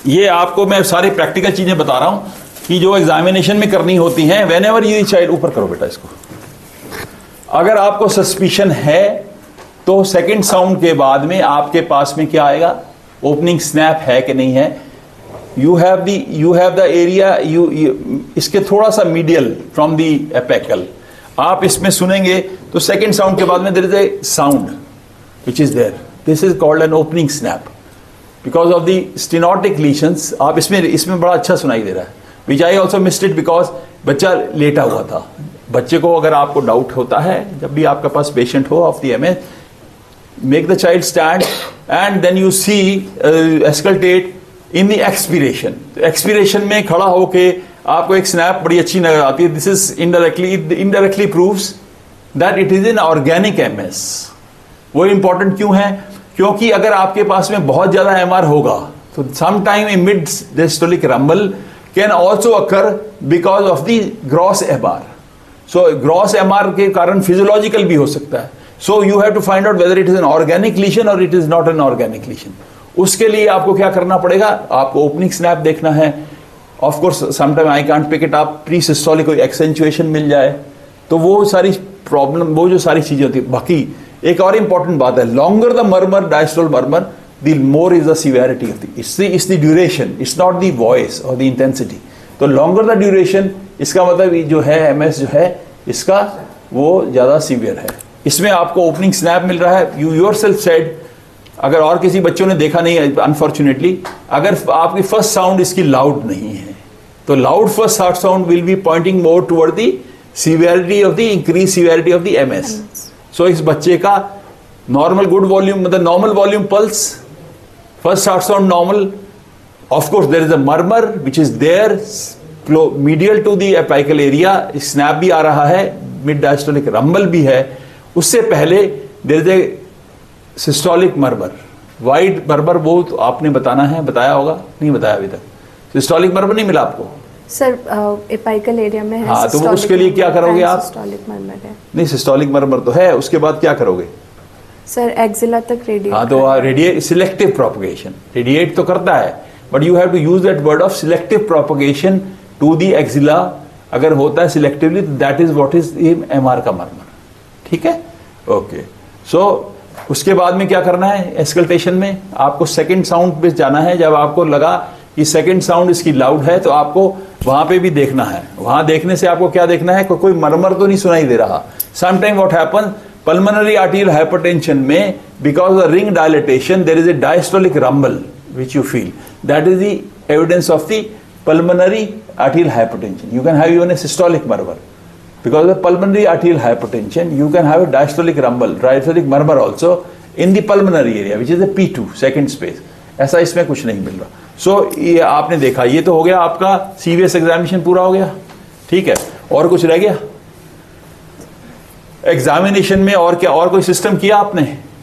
ये आपको मैं सारी प्रैक्टिकल चीजें बता रहा हूं कि जो एग्जामिनेशन में करनी होती हैं। वेन एवर यू चाइल्ड, ऊपर करो बेटा इसको। अगर आपको सस्पिशन है तो सेकंड साउंड के बाद में आपके पास में क्या आएगा? ओपनिंग स्नैप है कि नहीं है। यू हैव द एरिया, इसके थोड़ा सा मीडियल फ्रॉम द एपेकल, आप इसमें सुनेंगे तो सेकंड साउंड के बाद में there is a sound which is there. This is called an opening snap because of the stenotic lesions. आप इसमें बड़ा अच्छा सुनाई दे रहा है, which I also missed it because बच्चा लेटा हुआ था। बच्चे को अगर आपको डाउट होता है, जब भी आपके पास पेशेंट हो of the MS, make the child stand and then you see auscultate in the expiration. Expiration में खड़ा होके आपको एक स्नैप बड़ी अच्छी नजर आती है। This is indirectly proves that it is an organic MS। वो इंपॉर्टेंट क्यों है? क्योंकि अगर आपके पास में बहुत ज्यादा MR होगा तो some time a mid diastolic rumble can also occur because of the gross MR। सो ग्रॉस MR के कारण फिजियोलॉजिकल भी हो सकता है। So you have to find out whether it is an organic lesion और it is not an organic lesion. उसके लिए आपको क्या करना पड़ेगा? आपको ओपनिंग स्नैप देखना है। Of course sometime I can't pick it, आप प्री सिस्टोलिक कोई एक्सेंचुएशन मिल जाए तो वो सारी प्रॉब्लम, वो जो सारी चीजें होती है। बाकी एक और इंपॉर्टेंट बात है, longer the murmur, diastole murmur, the more is the severity of the, it's the duration, it's not the voice और द इंटेंसिटी। तो लॉन्गर द ड्यूरेशन, इसका मतलब जो है MS जो है इसका वो ज्यादा सीवियर है। इसमें आपको ओपनिंग स्नैप मिल रहा है। यू योरसेल्फ सेड, अगर और किसी बच्चों ने देखा नहीं है अनफॉर्चुनेटली, अगर आपकी फर्स्ट साउंड इसकी लाउड नहीं है तो loud first heart sound will be pointing more toward the severity of the increase severity of the MS। So इस बच्चे का नॉर्मल गुड वॉल्यूम, मतलब normal volume pulse, first heart sound normal, of course there is a murmur which is there medial to the apical area, snap भी आ रहा है, mid diastolic rumble भी है। उससे पहले there is a systolic murmur, wide murmur, वो तो आपने बताना है, बताया होगा, नहीं बताया अभी तक। सिस्टोलिक मर्मर नहीं मिला आपको सर? एपिकल एरिया में है। हाँ, तो उसके लिए क्या करोगे आप? सिस्टोलिक मर्मर है। नहीं, सिस्टोलिक मर्मर तो है, उसके बाद क्या करोगे? सर एक्सिला तक रेडिएट। हाँ, तो रेडिएट, सिलेक्टिव प्रोपगेशन, रेडिएट तो करता है but you have to use that word of selective propagation to the axilla. अगर होता है selectively, that is what is MR का मर्मर। ठीक है, ओके। सो उसके बाद में क्या करना है? एस्कल्टेशन में आपको सेकंड साउंड पे जाना है। जब आपको लगा कि सेकंड साउंड इसकी लाउड है तो आपको वहां पे भी देखना है। वहां देखने से आपको क्या देखना है? कोई मर्मर तो नहीं सुनाई दे रहा। Sometime what happen, pulmonary arterial hypertension में because of ring dilatation there is a diastolic rumble which you feel, that is the evidence of the pulmonary arterial hypertension. You can have even a systolic murmur. Because of pulmonary arterial hypertension, you can have a diastolic rumble, diastolic murmur also in the pulmonary area, which is the P2, second space. ऐसा इसमें कुछ नहीं मिल रहा। So ये आपने देखा, ये तो हो गया आपका CVS एग्जामिनेशन पूरा हो गया। ठीक है, और कुछ रह गया एग्जामिनेशन में? और क्या, और कोई सिस्टम किया आपने?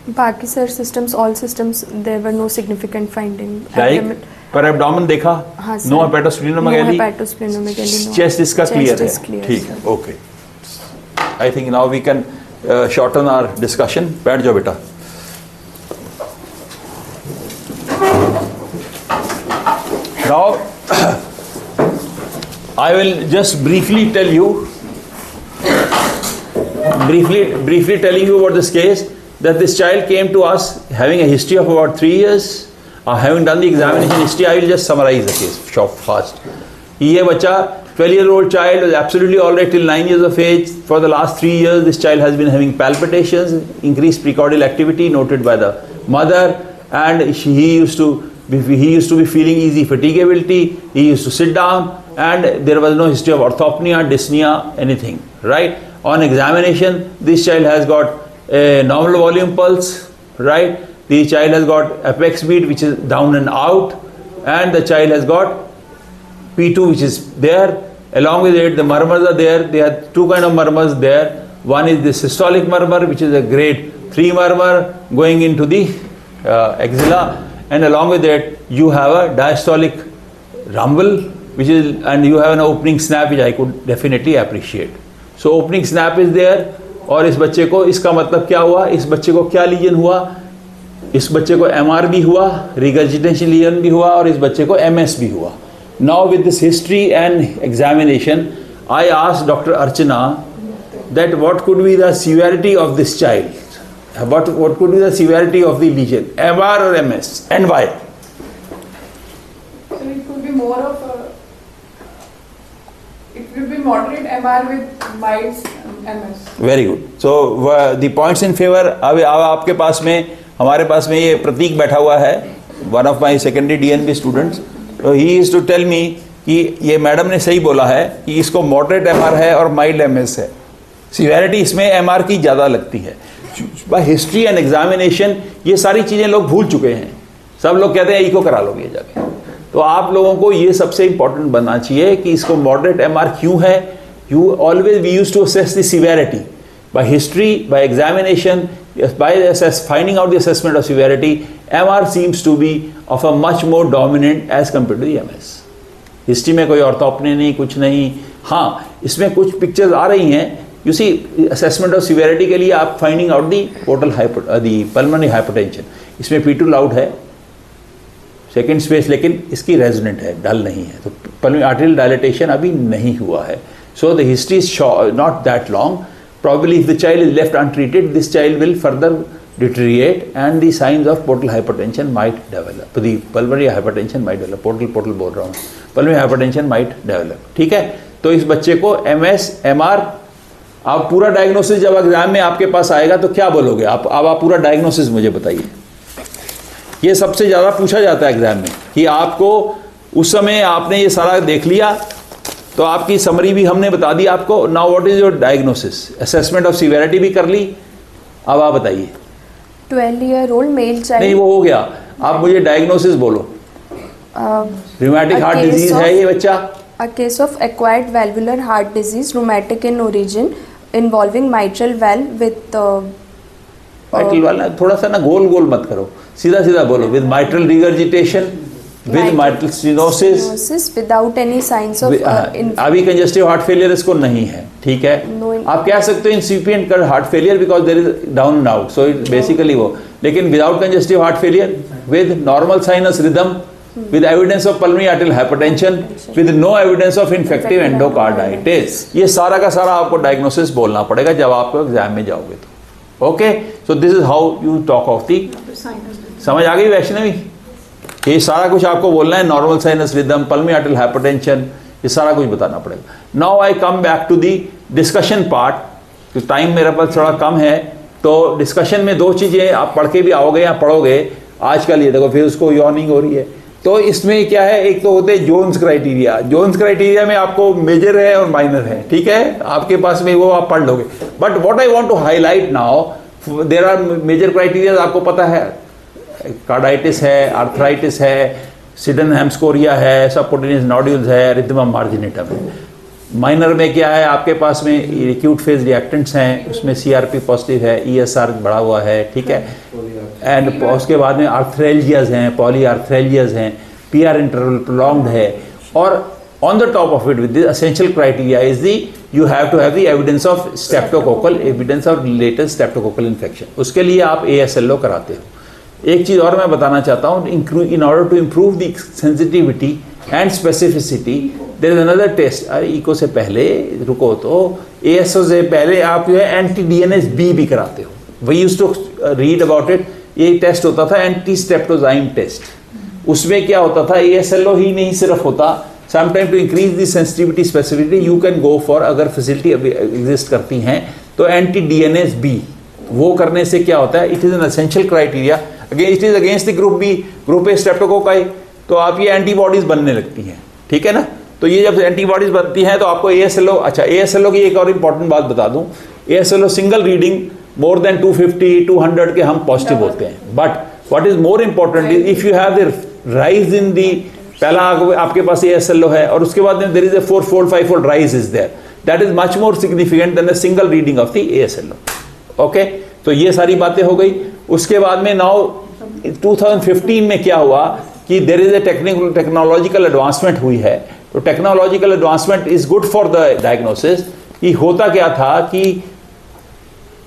बाकी sir systems, all systems, there were no significant finding. Like पर एब्डोमेन देखा? हाँ sir. No hepatosplenomegaly? No hepatosplenomegaly, no. Chest इसका क्लियर है? ठीक है, okay. I think now we can shorten our discussion. बैठ जाओ बेटा। I will just briefly tell you, briefly telling you about this case, that this child came to us having a history of about 3 years. Having done the examination history, I will just summarize the case fast. ये बच्चा 12-year-old child was absolutely all right till 9 years of age. For the last 3 years, this child has been having palpitations, increased precordial activity noted by the mother, and he used to be feeling easy fatigability. He used to sit down, and there was no history of orthopnea, dyspnea, anything. Right? On examination, this child has got a normal volume pulse. Right? The child has got apex beat which is down and out, and the child has got P2 which is there. Along with it, the murmurs are there. There are two kind of murmurs there. One is the systolic murmur, which is a grade 3 murmur going into the axilla, and along with it you have a diastolic rumble, which is, and you have an opening snap which I could definitely appreciate. So opening snap is there. और इस बच्चे को, इसका मतलब क्या हुआ, इस बच्चे को क्या लीजन हुआ, इस बच्चे को MR भी हुआ, रिगर्जिटेशन लीजन भी हुआ, और इस बच्चे को MS भी हुआ. Now with this history and examination, I asked Dr. Archana that what could be the severity of this child, what could be the severity of the lesion, MR or MS, and why? So it could be more of a, it will be moderate MR with mild MS. Very good. So the points in favor, अब आपके पास में, हमारे पास में ये प्रतीक बैठा हुआ है, one of my secondary DNB students. तो he is to tell me कि ये मैडम ने सही बोला है कि इसको मॉडरेट MR है और माइल्ड MS है. सीवेरिटी इसमें MR की ज़्यादा लगती है. बाय हिस्ट्री एंड एग्जामिनेशन ये सारी चीज़ें लोग भूल चुके हैं. सब लोग कहते हैं इको करा लोगे जाके. तो आप लोगों को ये सबसे इंपॉर्टेंट बनना चाहिए कि इसको मॉडरेट MR क्यों है. You always we use to assess the severity by history, by examination, by finding out the assessment of severity. MR seems to be of a much more dominant as compared to the MS. History में कोई ऑर्थोपनी नहीं, कुछ नहीं. हाँ, इसमें कुछ pictures आ रही हैं. You see assessment of severity के लिए आप finding out the pulmonary hypertension. इसमें P2 लाउड है, सेकेंड स्पेस, लेकिन इसकी रेजोनेंट है, डल नहीं है. तो पल्मोनरी आर्टेरियल डायलेटेशन अभी नहीं हुआ है. So the history is not that long. Probably if the child is left untreated, this child will further deteriorate and the signs of portal hypertension might develop. The pulmonary hypertension might develop. portal बोल रहा हूँ. Pulmonary hypertension might develop. ठीक है. तो इस बच्चे को MS, MR, आप पूरा डायग्नोसिस जब एग्जाम में आपके पास आएगा तो क्या बोलोगे आप? अब आप पूरा डायग्नोसिस मुझे बताइए. ये सबसे ज़्यादा पूछा जाता है एग्जाम में कि आपको उस समय आपने ये सारा देख लिया तो आपकी समरी भी हमने बता दी आपको. Now what is your diagnosis? Assessment of severity भी कर ली. अब आप बताइए. 12-year-old male child. नहीं, वो हो गया. आप मुझे डायग्नोसिस बोलो. रूमेटिक हार्ट डिजीज है ये बच्चा. A case of acquired valvular heart disease, rheumatic in origin, involving mitral valve with mitral वाला थोड़ा सा ना गोल गोल मत करो, सीधा सीधा बोलो. With mitral regurgitation, with mitral stenosis without any signs of अभी कंजेस्टिव हार्ट फेलियर इसको नहीं है. ठीक है. आप कह सकते हो incipient heart failure because there is down and out, so it basically वो. लेकिन without congestive heart failure, with normal sinus rhythm, with evidence of pulmonary arterial hypertension, with no evidence of infective endocarditis. ये सारा का सारा आपको diagnosis बोलना पड़ेगा जब आप एग्जाम में जाओगे तो. Okay, so this is how you talk of the. समझ आ गई वैष्णवी? ये सारा कुछ आपको बोलना है. Normal sinus rhythm, pulmonary arterial hypertension, ये सारा कुछ बताना पड़ेगा. Now I come back to the discussion part. तो टाइम मेरे पास थोड़ा कम है, तो डिस्कशन में दो चीज़ें आप पढ़ के भी आओगे या पढ़ोगे आजकल. ये देखो फिर उसको यॉर्निंग हो रही है. तो इसमें क्या है, एक तो होते हैं जोन्स क्राइटेरिया. जोन्स क्राइटेरिया में आपको मेजर है और माइनर है. ठीक है, आपके पास में वो आप पढ़ लोगे. But what I want to highlight now, there are major criteria. आपको पता है कार्डाइटिस है, आर्थराइटिस है, सिडेनहैम स्कोरिया है, सबक्यूटेनियस नोड्यूल्स है, एरिथमा मार्जिनेटम है. माइनर में क्या है, आपके पास में एक्यूट फेज रिएक्टेंट्स हैं, उसमें CRP पॉजिटिव है, ESR बढ़ा हुआ है. ठीक है. एंड उसके बाद में आर्थ्रेल्जियाज हैं, पॉली आर्थ्रेल्जियाज हैं, PR इंटरवल प्रोलॉन्ग्ड है. और on the top of it with the essential criteria is the you have to have the evidence of streptococcal, evidence of latest streptococcal infection. उसके लिए आप ASLO कराते हो. एक चीज़ और मैं बताना चाहता हूँ, in order to improve the sensitivity and specificity. There is another test, echo से पहले रुको, तो ASO से पहले आप जो है एंटी DNase B भी कराते हो। We used to read about it. ये टेस्ट होता था एंटी स्ट्रेप्टोजाइम टेस्ट। उसमें क्या होता था, ASLO ही नहीं सिर्फ होता, sometime to increase the sensitivity specificity you can go for, अगर फैसिलिटी एग्जिस्ट करती हैं तो एंटी DNase B। वो करने से क्या होता है, it is an essential criteria, again it is against the group B, group A streptococci, तो आप ये एंटीबॉडीज बनने लगती हैं, ठीक है ना। तो ये जब एंटीबॉडीज बनती हैं तो आपको ASLO, अच्छा ASLO की एक और इंपॉर्टेंट बात बता दूं, ASLO single reading more than 250 200 के हम पॉजिटिव होते हैं, but what is more important is if you have the rise in the, पहला आपके पास ASLO है और उसके बाद there is a 4-fold 5-fold rise is there, that is much more significant than the single reading of the ASLO। Okay, तो ये सारी बातें हो गई। उसके बाद में नाउ 2015 में क्या हुआ कि there is a technological advancement हुई है। तो technological advancement is good for the diagnosis. कि होता क्या था कि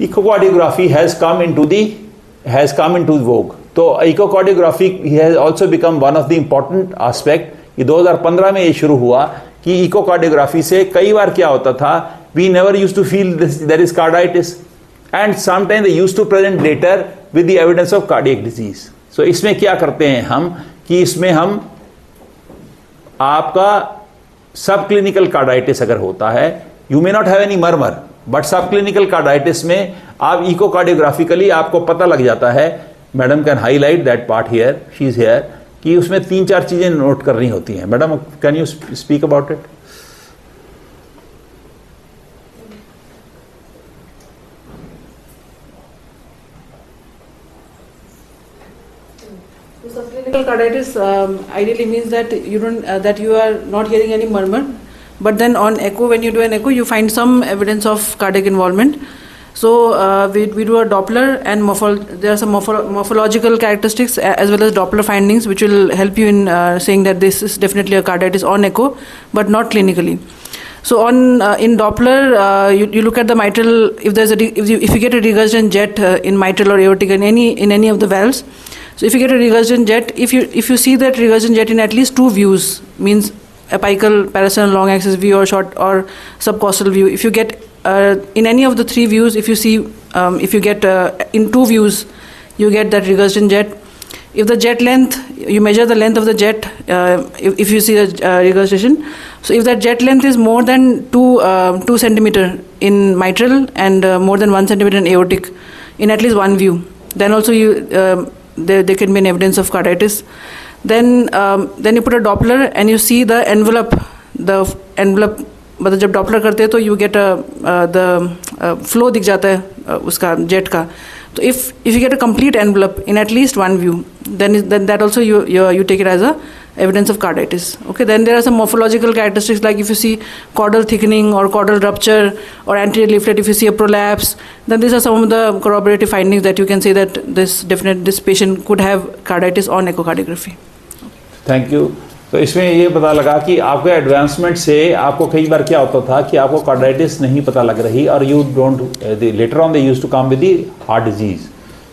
echocardiography has come into vogue. तो echocardiography has also become one of the important aspect. ये 2015 में ये शुरू हुआ कि इकोकार्डियोग्राफी से कई बार क्या होता था, we never used to feel there is carditis and sometime they used to present later with the evidence of cardiac disease. So इसमें क्या करते हैं हम कि इसमें हम आपका सब क्लिनिकल कार्डाइटिस अगर होता है, you may not have any murmur, but सब क्लिनिकल कार्डाइटिस में आप इकोकार्डियोग्राफिकली आपको पता लग जाता है, madam can highlight that part here, she is here, कि उसमें 3-4 चीजें नोट करनी होती हैं। Madam can you speak about it? Subclinical carditis ideally means that you don't that you are not hearing any murmur, but then on echo, when you do an echo, you find some evidence of cardiac involvement. So we do a Doppler and there are some morphological characteristics as well as Doppler findings which will help you in saying that this is definitely a carditis on echo, but not clinically. So on in Doppler, you look at the mitral. If there's if you get a regurgitant jet in mitral or aortic in any of the valves. So if you get a regurgitant jet, if you see that regurgitant jet in at least 2 views, means apical, parasternal, long axis view or short or subcostal view. If you get in any of the 3 views, if you see if you get in 2 views, you get that regurgitant jet. If the jet length, you measure the length of the jet. If you see the regurgitation, so if that jet length is more than 2 centimeter in mitral and more than 1 centimeter in aortic, in at least 1 view, then also you there can be an evidence of carditis. Then you put a Doppler and you see the envelope. मतलब जब Doppler करते हैं तो you get the flow दिख जाता है उसका jet का. So if you get a complete envelope in at least 1 view, then that also you take it as a evidence of carditis. Okay, then there are some morphological characteristics like if you see caudal thickening or caudal rupture or anterior leaflet, if you see a prolapse, then these are some of the corroborative findings that you can say that this patient could have carditis on echocardiography. Thank you. तो इसमें ये पता लगा कि आपके advancement से आपको कई बार क्या होता था कि आपको कार्डाइटिस नहीं पता लग रही और you don't later on they used to come with the heart disease.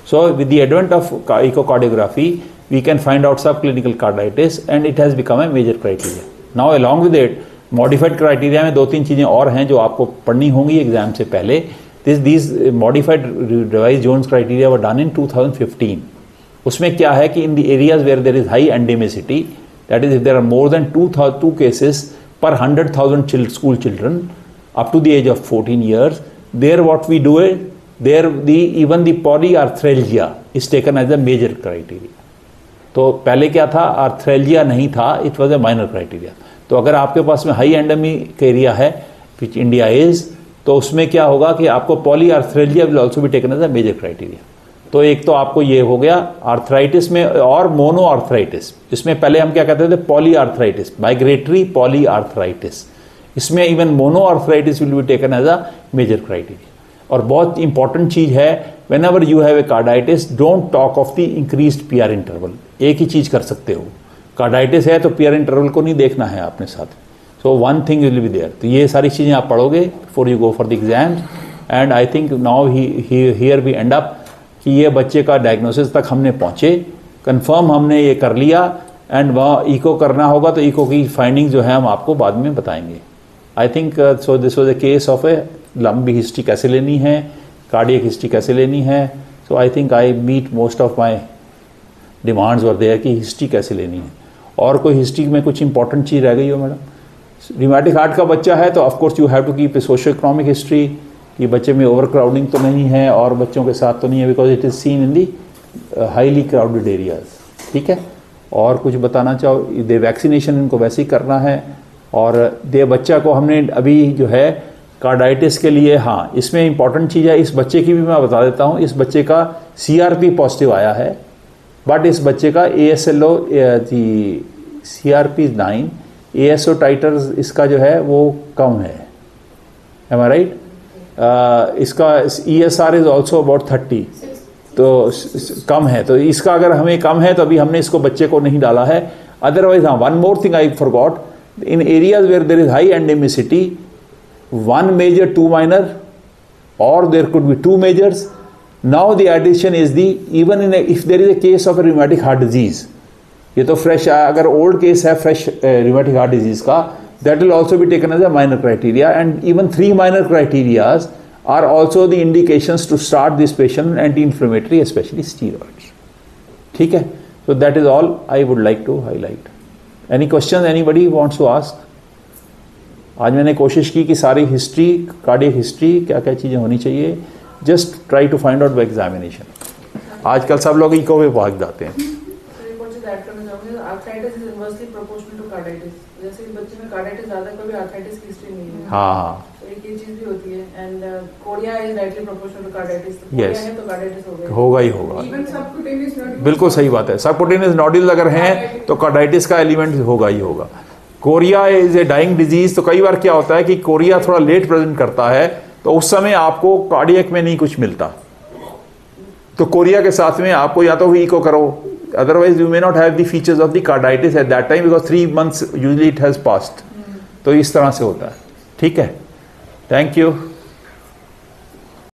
So with the advent of echocardiography we can find out subclinical carditis and it has become a major criteria. Now along with it, modified criteria में 2-3 चीज़ें और हैं जो आपको पढ़नी होंगी exam से पहले। These modified revised Jones criteria were done in 2015. उसमें क्या है कि in the areas where there is high endemicity, that is if there are more than 2 cases per 100,000 school children up to the age of 14 years, there what we do is there even the polyarthralgia is taken as a major criteria. तो पहले क्या था, आर्थ्रेल्जिया नहीं था, it was a minor criteria. तो अगर आपके पास में हाई एंडेमिक एरिया है विच इंडिया इज, तो उसमें क्या होगा कि आपको पॉली आर्थ्रेल्जिया विल ऑल्सो भी taken as a major criteria. तो एक तो आपको ये हो गया आर्थराइटिस में, और मोनो आर्थराइटिस, इसमें पहले हम क्या कहते थे poly arthritis, migratory poly arthritis, इसमें even mono arthritis will be taken as a major criteria. और बहुत इंपॉर्टेंट चीज है, whenever you have a carditis, don't talk of the increased PR interval. एक ही चीज कर सकते हो, कार्डाइटिस है तो पीआर इंटरवल को नहीं देखना है आपने साथ। So one thing will be there. तो ये सारी चीजें आप पढ़ोगे before you go for the exams. And I think now here we end up कि ये बच्चे का डायग्नोसिस तक हमने पहुंचे, कंफर्म हमने ये कर लिया एंड वहाँ इको करना होगा तो इको की फाइंडिंग जो है हम आपको बाद में बताएंगे। I think so this was a case of a लंबी हिस्ट्री कैसे लेनी है, कार्डियक हिस्ट्री कैसे लेनी है। So I think I meet most of my demands were there कि हिस्ट्री कैसे लेनी है। और कोई हिस्ट्री में कुछ इंपॉर्टेंट चीज़ रह गई हो मैडम? रिमेटिक हार्ट का बच्चा है तो of course you have to keep a socio economic history कि बच्चे में ओवर क्राउडिंग तो नहीं है और बच्चों के साथ तो नहीं है, because it is seen in the highly crowded areas. ठीक है, और कुछ बताना चाहो? दे वैक्सीनेशन इनको वैसे ही करना है। और दे बच्चा को हमने अभी जो है कार्डाइटिस के लिए, हाँ इसमें इंपॉर्टेंट चीज़ है, इस बच्चे की भी मैं बता देता हूँ। इस बच्चे का CRP पॉजिटिव आया है, बट इस बच्चे का ASLO CRP 9, ASO टाइटर्स इसका जो है वो कम है। M I right? इसका ESR इज ऑल्सो अबाउट 30, तो कम है। तो इसका अगर हमें कम है तो अभी हमने इसको बच्चे को नहीं डाला है। अदरवाइज हाँ, one more thing I forgot, in areas where there is high endemicity, 1 major 2 minor, or there could be 2 majors. Now the addition is the, even in if there is a case of a rheumatic heart disease, ये तो fresh, अगर old case है fresh rheumatic heart disease का, that will also be taken as a minor criteria, and even 3 minor criterias are also the indications to start this patient anti-inflammatory, especially steroids. ठीक है, so that is all I would like to highlight. Any questions anybody wants to ask? आज मैंने कोशिश की कि सारी history, cardiac history, क्या क्या चीज़ें होनी चाहिए, just try to find out by examination. आजकल सब लोग इको पे भाग जाते हैं। जैसे कि बच्चे में कार्डाइटिस ज्यादा, कभी आर्थराइटिस की हिस्ट्री नहीं है। हाँ हाँ, तो एक ये चीज भी होती है। And chorea is directly proportional to carditis. Yes. है तो कार्डाइटिस होगा ही होगा। इवन सबक्यूटेनियस नोड्यूल, बिल्कुल सही बात है, सबक्यूटेनियस नोड्यूल अगर हैं तो कार्डाइटिस का एलिमेंट होगा ही होगा। Chorea is a dying disease, तो कई बार क्या होता है कि कोरिया थोड़ा लेट प्रेजेंट करता है, तो उस समय आपको कार्डियक में नहीं कुछ मिलता, तो कोरिया के साथ में आपको या तो इको करो, otherwise you may not have the features of the carditis at that time, because 3 months usually it has passed. तो इस तरह से होता है। ठीक है, थैंक यू।